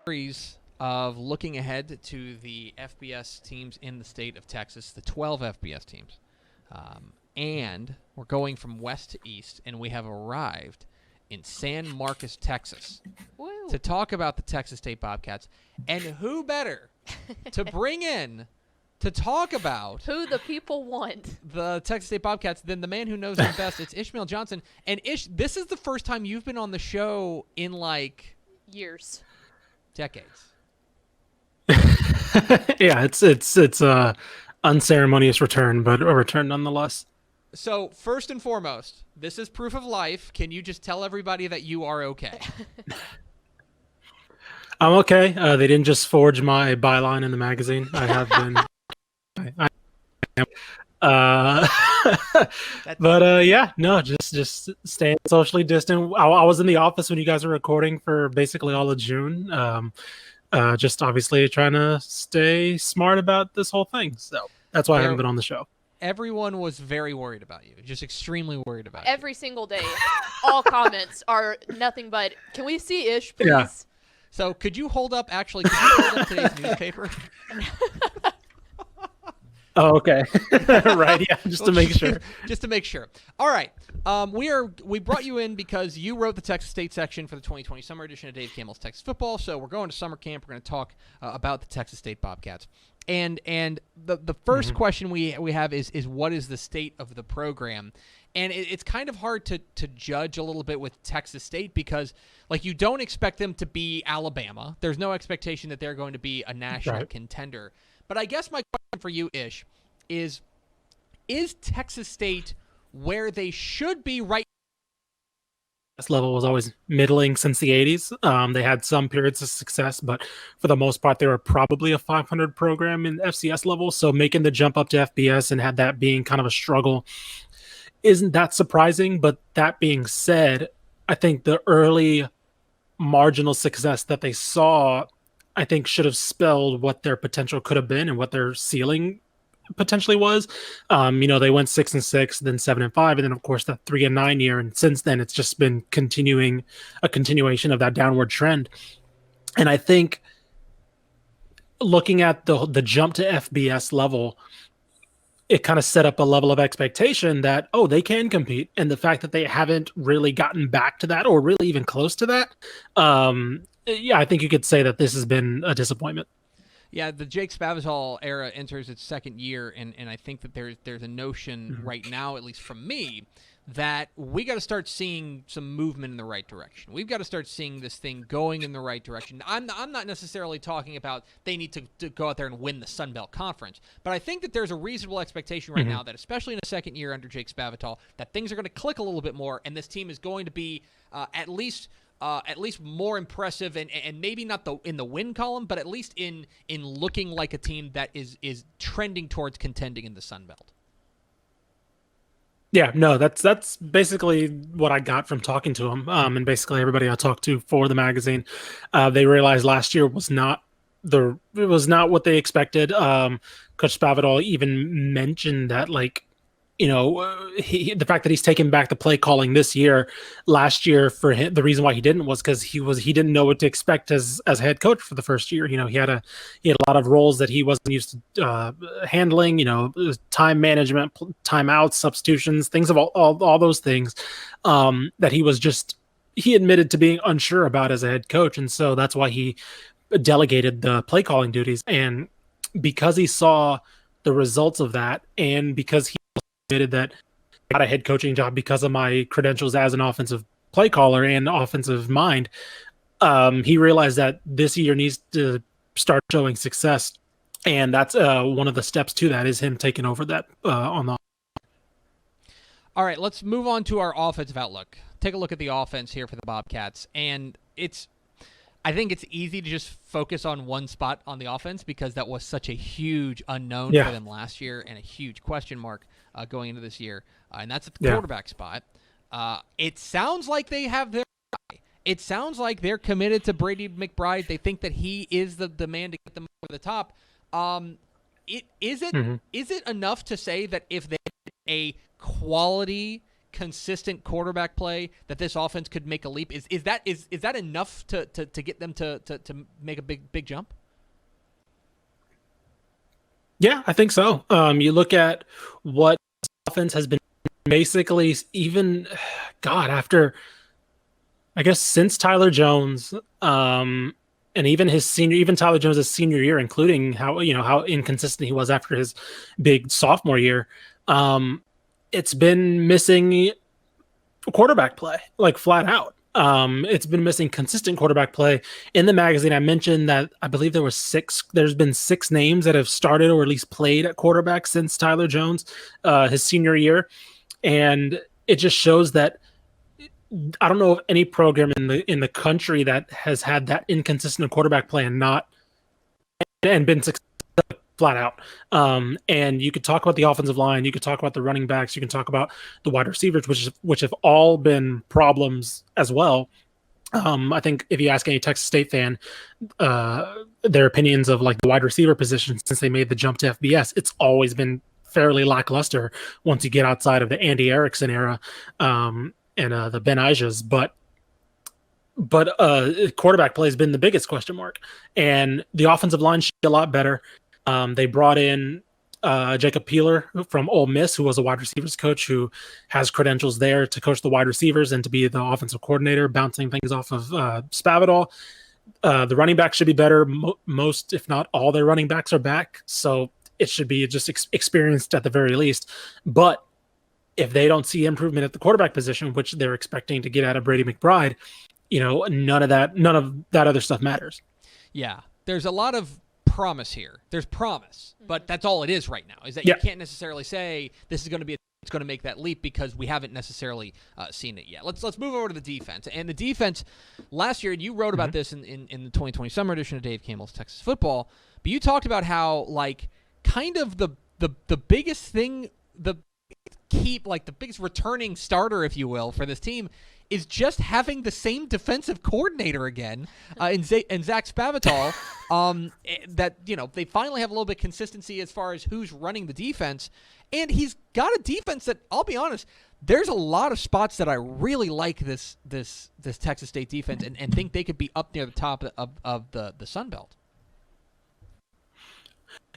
series of looking ahead to the FBS teams in the state of Texas, the 12 FBS teams. And we're going from west to east, and we have arrived in San Marcos, Texas, to talk about the Texas State Bobcats. And who better to bring in to talk about who the people want the Texas State Bobcats than the man who knows them best. It's Ishmael Johnson. And Ish, this is the first time you've been on the show in like years, decades. Yeah, it's a unceremonious return, but a return nonetheless. So first and foremost, this is proof of life. Can you just tell everybody that you are okay? I'm okay. They didn't just forge my byline in the magazine. I have been. Yeah, no, just staying socially distant. I was in the office when you guys were recording for basically all of June. Just obviously trying to stay smart about this whole thing. So that's why I haven't been on the show. Everyone was very worried about you, just extremely worried about you. Every single day. All comments are nothing but, can we see Ish, please? Yeah. So could you hold up today's newspaper? Oh, okay. Right, yeah, just to make sure. Just to make sure. All right. We brought you in because you wrote the Texas State section for the 2020 summer edition of Dave Campbell's Texas Football. So we're going to summer camp. We're going to talk about the Texas State Bobcats. And the first question we have is what is the state of the program? And it's kind of hard to judge a little bit with Texas State because, like, you don't expect them to be Alabama. There's no expectation that they're going to be a national contender. But I guess my question for you, Ish, is Texas State where they should be right now? This level was always middling since the 80s. They had some periods of success, but for the most part, they were probably a 500 program in FCS level. So making the jump up to FBS and had that being kind of a struggle isn't that surprising. But that being said, I think the early marginal success that they saw, I think, should have spelled what their potential could have been and what their ceiling potentially was. They went 6-6, then 7-5, and then of course the 3-9 year. And since then, it's just been a continuation of that downward trend. And I think looking at the jump to FBS level, it kind of set up a level of expectation that, they can compete. And the fact that they haven't really gotten back to that or really even close to that, I think you could say that this has been a disappointment. Yeah, the Jake Spavital era enters its second year, and I think that there's a notion right now, at least from me, that we got to start seeing some movement in the right direction. We've got to start seeing this thing going in the right direction. I'm not necessarily talking about they need to go out there and win the Sun Belt Conference, but I think that there's a reasonable expectation right now that, especially in a second year under Jake Spavital, that things are going to click a little bit more, and this team is going to be at least more impressive, and maybe not in the win column, but at least in looking like a team that is trending towards contending in the Sun Belt. Yeah, no, that's basically what I got from talking to him, and basically everybody I talked to for the magazine. They realized last year was not what they expected. Coach Spavital even mentioned that, the fact that he's taken back the play calling this year, last year for him, the reason why he didn't was because he didn't know what to expect as head coach for the first year. He had a lot of roles that he wasn't used to handling. Time management, timeouts, substitutions, things of all those things that he admitted to being unsure about as a head coach, and so that's why he delegated the play calling duties. And because he saw the results of that, and because he admitted that I got a head coaching job because of my credentials as an offensive play caller and offensive mind, he realized that this year needs to start showing success, and that's one of the steps to that is him taking over that on the. All right, let's move on to our offensive outlook. Take a look at the offense here for the Bobcats, and I think it's easy to just focus on one spot on the offense because that was such a huge unknown for them last year and a huge question mark going into this year, and that's at the quarterback spot. It sounds like they have their guy. It sounds like they're committed to Brady McBride. They think that he is the man to get them over the top. Is it enough to say that if they had a quality consistent quarterback play that this offense could make a leap? Is that enough to get them to make a big jump? Yeah, I think so. You look at what offense has been basically even, God, after, I guess, since Tyler Jones, and even Tyler Jones' senior year, including how inconsistent he was after his big sophomore year, it's been missing quarterback play, like flat out. It's been missing consistent quarterback play. In the magazine, I mentioned that I believe there's been 6 names that have started or at least played at quarterback since Tyler Jones, his senior year. And it just shows that I don't know of any program in the country that has had that inconsistent quarterback play and been successful flat out. And you could talk about the offensive line, you could talk about the running backs, you can talk about the wide receivers, which have all been problems as well. I think if you ask any Texas State fan, their opinions of like the wide receiver position since they made the jump to FBS, it's always been fairly lackluster once you get outside of the Andy Erickson era and the Ben Ijas. But quarterback play has been the biggest question mark, and the offensive line should be a lot better. They brought in Jacob Peeler from Ole Miss, who was a wide receivers coach, who has credentials there to coach the wide receivers and to be the offensive coordinator, bouncing things off of Spavital. The running back should be better. Most, if not all, their running backs are back, so it should be just experienced at the very least. But if they don't see improvement at the quarterback position, which they're expecting to get out of Brady McBride, none of that other stuff matters. Yeah, there's a lot of promise here. There's promise, but that's all it is right now. Is that you can't necessarily say this is going to be it's going to make that leap because we haven't necessarily seen it yet. Let's move over to the defense. And the defense last year, and you wrote about this in the 2020 summer edition of Dave Campbell's Texas Football, but you talked about how like kind of the biggest thing, the biggest returning starter, if you will, for this team is just having the same defensive coordinator again in Zach Spavital. That they finally have a little bit of consistency as far as who's running the defense, and he's got a defense that, I'll be honest, there's a lot of spots that I really like this Texas State defense and think they could be up near the top of the Sun Belt.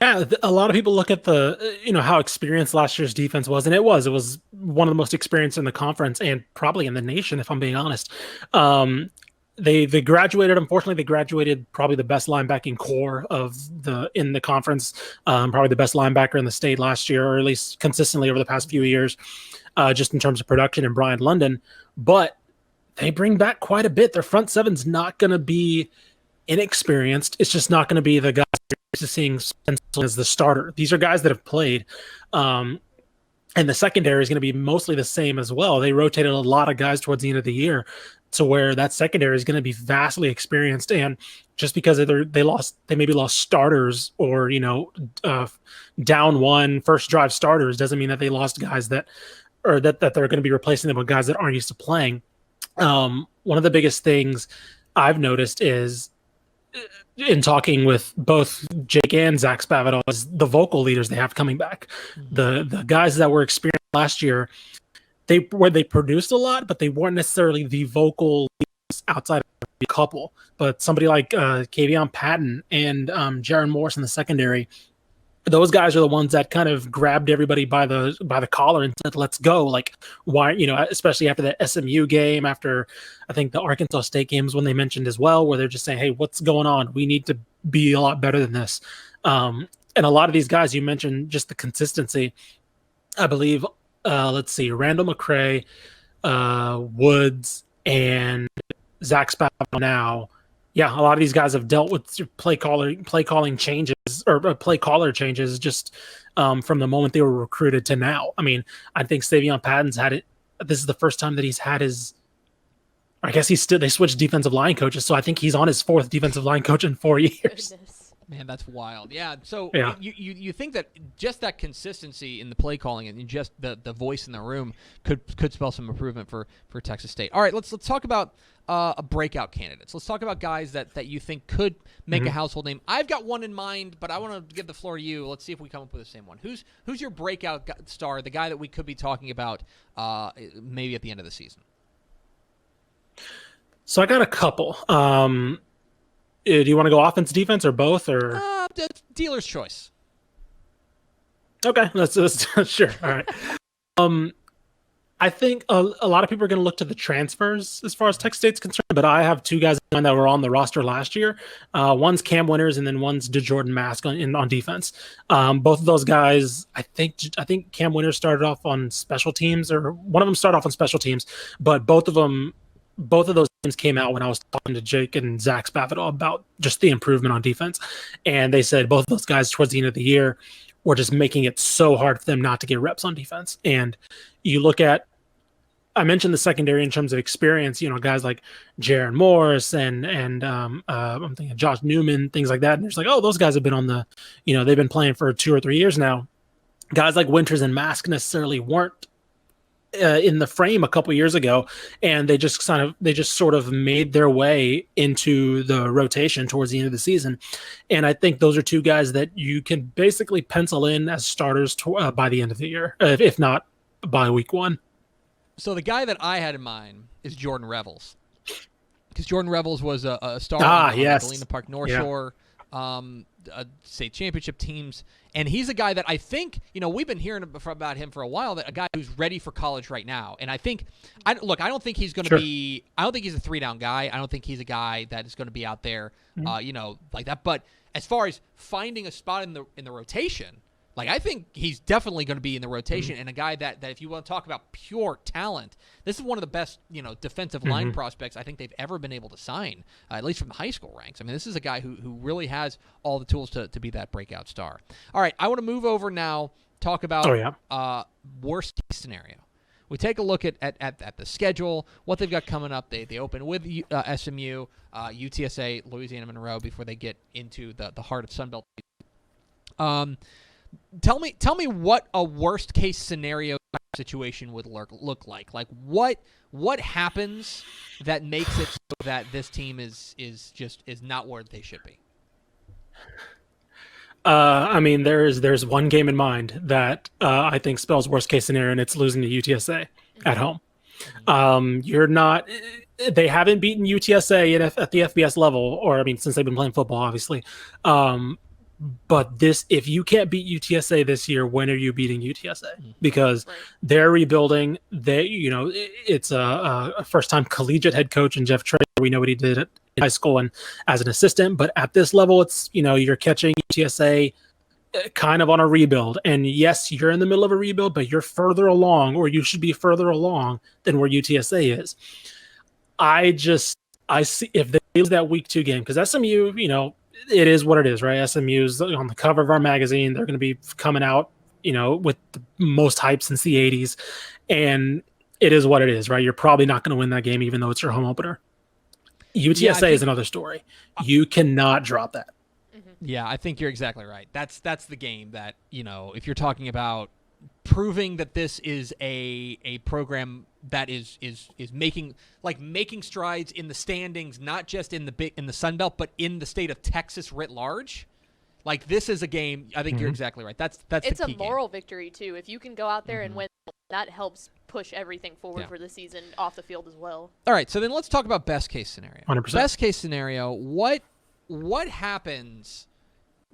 Yeah, a lot of people look at the how experienced last year's defense was, and it was one of the most experienced in the conference and probably in the nation, if I'm being honest. They graduated. Unfortunately, they graduated probably the best linebacking core in the conference, probably the best linebacker in the state last year, or at least consistently over the past few years, just in terms of production in Brian London. But they bring back quite a bit. Their front seven's not going to be inexperienced. It's just not going to be the guys to seeing as the starter. These are guys that have played, and the secondary is going to be mostly the same as well. They rotated a lot of guys towards the end of the year to where that secondary is going to be vastly experienced. And just because they maybe lost starters or down one first drive starters doesn't mean that they lost guys that they're going to be replacing them with guys that aren't used to playing. One of the biggest things I've noticed is, in talking with both Jake and Zach Spavital, is the vocal leaders they have coming back. The guys that were experienced last year, they produced a lot, but they weren't necessarily the vocal leaders outside of a couple. But somebody like Kavion Patton and Jaron Morris in the secondary, those guys are the ones that kind of grabbed everybody by the collar and said, "Let's go!" Like, why? Especially after the SMU game, after I think the Arkansas State games, when they mentioned as well, where they're just saying, "Hey, what's going on? We need to be a lot better than this." And a lot of these guys, you mentioned just the consistency. I believe, let's see, Randall McCray, Woods, and Zach Spavital now. Yeah, a lot of these guys have dealt with play calling changes or play caller changes just from the moment they were recruited to now. I mean, I think Savion Patton's had it. This is the first time that he's had his. I guess they switched defensive line coaches, so I think he's on his 4th defensive line coach in 4 years. Goodness. Man, that's wild. Yeah. So Yeah. you think that just that consistency in the play calling and just the voice in the room could spell some improvement for Texas State. All right, let's talk about breakout candidates. Let's talk about guys that you think could make a household name. I've got one in mind, but I want to give the floor to you. Let's see if we come up with the same one. Who's your breakout star? The guy that we could be talking about maybe at the end of the season. So I got a couple. Do you want to go offense, defense, or both? Or dealer's choice. Okay, let's sure. All right. I think a lot of people are going to look to the transfers as far as Texas State's concerned, but I have two guys that were on the roster last year. One's Cam Winters, and then one's DeJordan Mask on defense. Both of those guys, I think Cam Winters started off on special teams, or one of them started off on special teams, but both of those teams came out when I was talking to Jake and Zach Spavital about just the improvement on defense. And they said both of those guys towards the end of the year were just making it so hard for them not to get reps on defense. And you look at, I mentioned the secondary in terms of experience, guys like Jaron Morris and I'm thinking Josh Newman, things like that. And it's like, oh, those guys have been on the, they've been playing for 2 or 3 years now. Guys like Winters and Mask necessarily weren't in the frame a couple years ago, and they just sort of made their way into the rotation towards the end of the season. And I think those are two guys that you can basically pencil in as starters by the end of the year, if not by week 1. So the guy that I had in mind is Jordan Revels, because Jordan Revels was a star on the Galena Park North Shore state championship teams, and he's a guy that I think we've been hearing about him for a while. That a guy who's ready for college right now, and I don't think he's going to be. I don't think he's a 3-down guy. I don't think he's a guy that is going to be out there, like that. But as far as finding a spot in the rotation, like I think he's definitely going to be in the rotation, and a guy that if you want to talk about pure talent, this is one of the best defensive line prospects I think they've ever been able to sign, at least from the high school ranks. I mean, this is a guy who really has all the tools to be that breakout star. All right, I want to move over now, talk about worst case scenario. We take a look at the schedule, what they've got coming up. They open with SMU, UTSA, Louisiana Monroe before they get into the heart of Sunbelt. Tell me what a worst case scenario situation would look like. Like what happens that makes it so that this team is not where they should be? I mean, there's one game in mind that I think spells worst case scenario, and it's losing to UTSA at home. They haven't beaten UTSA at the FBS level, or I mean, since they've been playing football, obviously. But if you can't beat UTSA this year, when are you beating UTSA? Because they're rebuilding. It's a first-time collegiate head coach in Jeff Traylor. We know what he did in high school and as an assistant. But at this level, it's you're catching UTSA kind of on a rebuild. And yes, you're in the middle of a rebuild, but you're further along, or you should be further along than where UTSA is. I see if they lose that week 2 game, because SMU, it is what it is, right? SMU's on the cover of our magazine. They're going to be coming out, with the most hype since the 80s. And it is what it is, right? You're probably not going to win that game, even though it's your home opener. UTSA is another story. You cannot drop that. Yeah, I think you're exactly right. That's the game that, if you're talking about proving that this is a program that is making strides in the standings, not just in the Sun Belt, but in the state of Texas writ large. Like, this is a game. I think you're exactly right. That's it's the key a moral game. Victory too. If you can go out there and win, that helps push everything forward for the season off the field as well. All right, so then let's talk about best case scenario. 100%. Best case scenario. What happens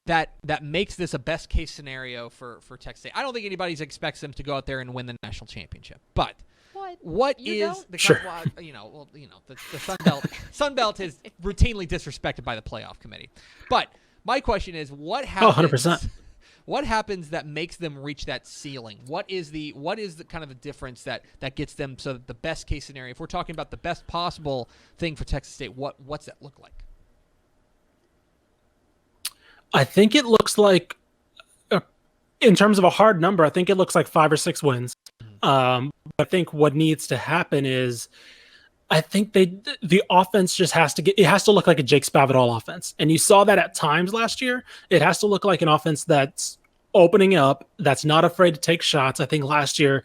that makes this a best case scenario for Texas State? I don't think anybody expects them to go out there and win the national championship, but what is the the Sun Belt is routinely disrespected by the playoff committee. But my question is, what happens? 100%. What happens that makes them reach that ceiling? What is the kind of the difference that gets them so that the best case scenario, if we're talking about the best possible thing for Texas State, what's that look like? I think it looks like, in terms of a hard number, I think it looks like 5 or 6 wins. I think what needs to happen is I think the offense just has to look like a Jake Spavital offense. And you saw that at times last year. It has to look like an offense that's opening up, that's not afraid to take shots. I think last year,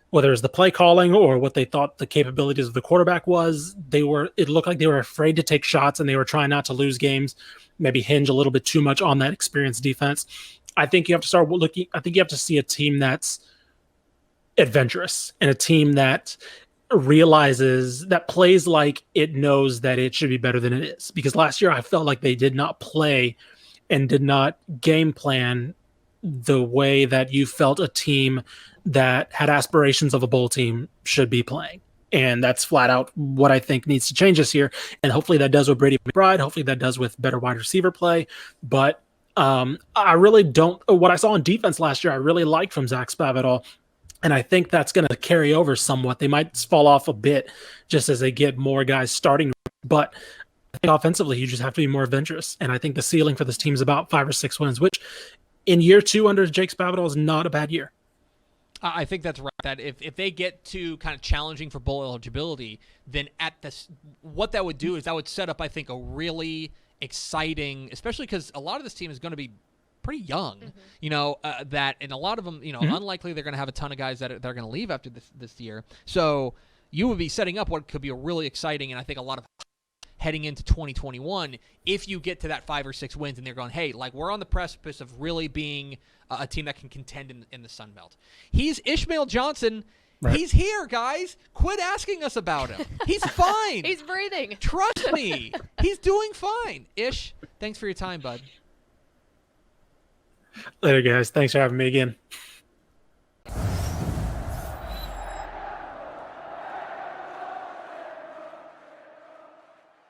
whether it was the play calling or what they thought the capabilities of the quarterback was, it looked like they were afraid to take shots and they were trying not to lose games, maybe hinge a little bit too much on that experienced defense. I think you have to see a team that's adventurous and a team that plays like it knows that it should be better than it is. Because last year I felt like they did not play and did not game plan the way that you felt a team that had aspirations of a bowl team should be playing. And that's flat out what I think needs to change this year. And hopefully that does with Brady McBride. Hopefully that does with better wide receiver play. But I really don't. What I saw on defense last year, I really liked from Zach Spavital. And I think that's going to carry over somewhat. They might fall off a bit just as they get more guys starting. But I think offensively, you just have to be more adventurous. And I think the ceiling for this team is about 5 or 6 wins, which in year 2 under Jake Spavital is not a bad year. I think that's right. That if they get to kind of challenging for bowl eligibility, then what that would do is that would set up, I think, a really exciting, especially because a lot of this team is going to be pretty young, and a lot of them, unlikely they're going to have a ton of guys that are going to leave after this year. So you would be setting up what could be a really exciting, and I think a lot of heading into 2021, if you get to that 5 or 6 wins and they're going, hey, like we're on the precipice of really being a team that can contend in the Sun Belt. He's Ishmael Johnson. Right. He's here, guys. Quit asking us about him. He's fine. He's breathing. Trust me. He's doing fine. Ish, thanks for your time, bud. Later, guys. Thanks for having me again.